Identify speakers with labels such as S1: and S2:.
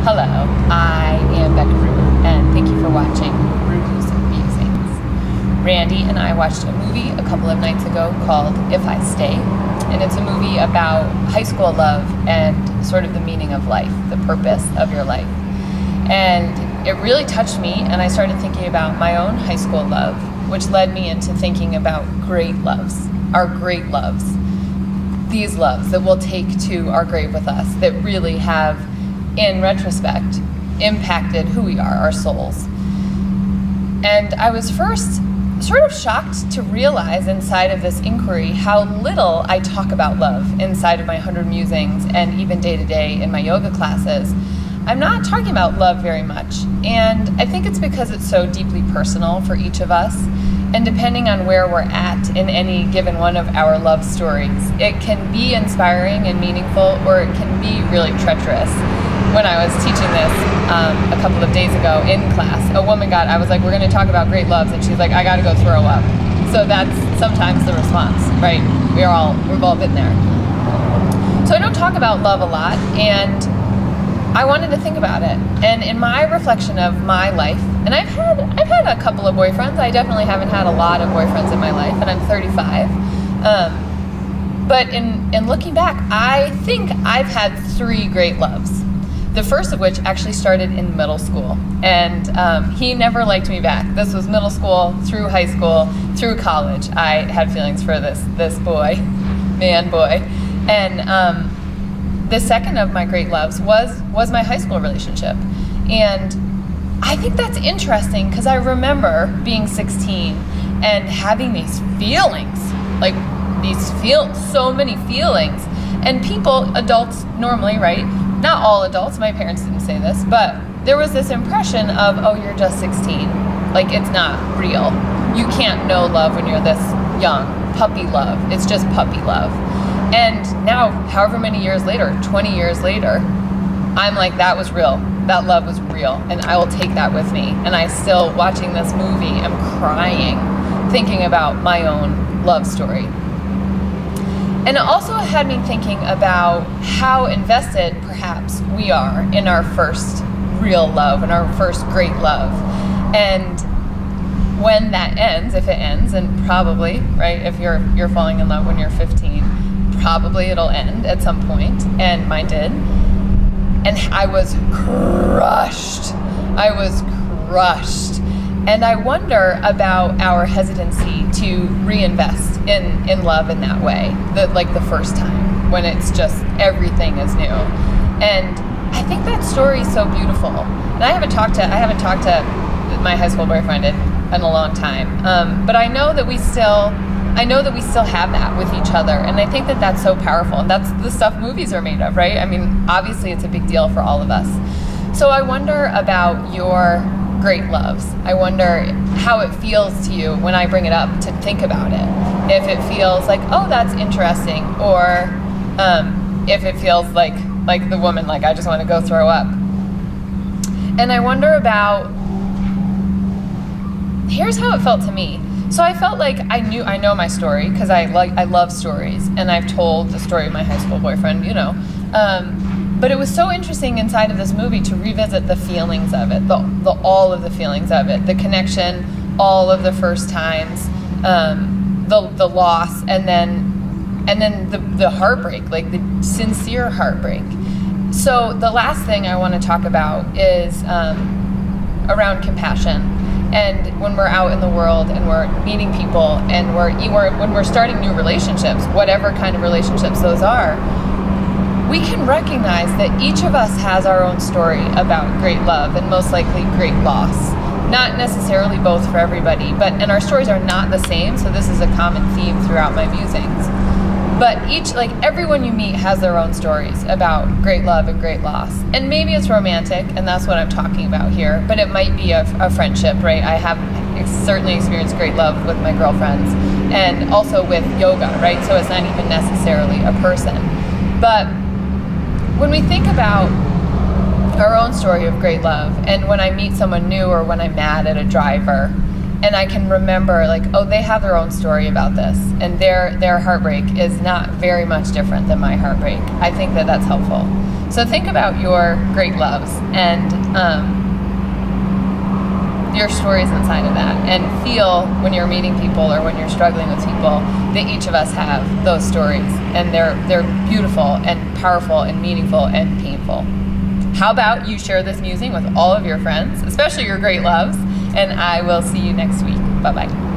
S1: Hello, I am Becca and thank you for watching Reviews and Musings. Randy and I watched a movie a couple of nights ago called If I Stay, and it's a movie about high school love and sort of the meaning of life, the purpose of your life. And it really touched me, and I started thinking about my own high school love, which led me into thinking about great loves, our great loves. These loves that we'll take to our grave with us, that really have, in retrospect, impacted who we are, our souls. And I was first sort of shocked to realize inside of this inquiry how little I talk about love inside of my 100 musings and even day to day in my yoga classes. I'm not talking about love very much, and I think it's because it's so deeply personal for each of us. And depending on where we're at in any given one of our love stories, it can be inspiring and meaningful, or it can be really treacherous. When I was teaching this a couple of days ago in class, I was like, we're going to talk about great loves, and she's like, I got to go throw up. So that's sometimes the response, right? We've all been there. So I don't talk about love a lot, and I wanted to think about it. And in my reflection of my life, and I've had a couple of boyfriends. I definitely haven't had a lot of boyfriends in my life, and I'm 35. But in looking back, I think I've had 3 great loves. The first of which actually started in middle school, and he never liked me back. This was middle school, through high school, through college. I had feelings for this boy, man boy. And the second of my great loves was my high school relationship. And I think that's interesting because I remember being 16 and having these feelings, like so many feelings. And people, adults normally, right? Not all adults, my parents didn't say this, but there was this impression of, oh, you're just 16. Like, it's not real. You can't know love when you're this young. Puppy love. It's just puppy love. And now, however many years later, 20 years later, I'm like, that was real. That love was real, and I will take that with me. And I still, watching this movie, am crying, thinking about my own love story. And it also had me thinking about how invested, perhaps, we are in our first real love and our first great love. And when that ends, if it ends, and probably, right, if you're falling in love when you're 15, probably it'll end at some point, and mine did. And I was crushed. And I wonder about our hesitancy to reinvest in love in that way, like the first time, when it's just everything is new. And I think that story is so beautiful. And I haven't talked to my high school boyfriend in a long time, but I know that we still have that with each other, and I think that that's so powerful, and that's the stuff movies are made of, right? I mean, obviously it's a big deal for all of us. So I wonder about your great loves. I wonder how it feels to you when I bring it up to think about it. If it feels like, oh, that's interesting, or if it feels like the woman, like I just want to go throw up. And I wonder about, here's how it felt to me. So I felt like I know my story, because I love stories, and I've told the story of my high school boyfriend, but it was so interesting inside of this movie to revisit the feelings of it, all of the feelings of it, the connection, all of the first times, the loss, and then the heartbreak, like the sincere heartbreak. So the last thing I want to talk about is around compassion. And when we're out in the world and we're meeting people and when we're starting new relationships, whatever kind of relationships those are, we can recognize that each of us has our own story about great love and most likely great loss. Not necessarily both for everybody, and our stories are not the same, so this is a common theme throughout my musings. But everyone you meet has their own stories about great love and great loss. And maybe it's romantic, and that's what I'm talking about here, but it might be a friendship, right? I have certainly experienced great love with my girlfriends, and also with yoga, right? So it's not even necessarily a person. But when we think about our own story of great love, and when I meet someone new, or when I'm mad at a driver, and I can remember, like, oh, they have their own story about this, and their heartbreak is not very much different than my heartbreak. I think that that's helpful. So think about your great loves and your stories inside of that, and feel when you're meeting people or when you're struggling with people that each of us have those stories, and they're beautiful and powerful and meaningful and painful. How about you share this musing with all of your friends, especially your great loves, and I will see you next week. Bye-bye.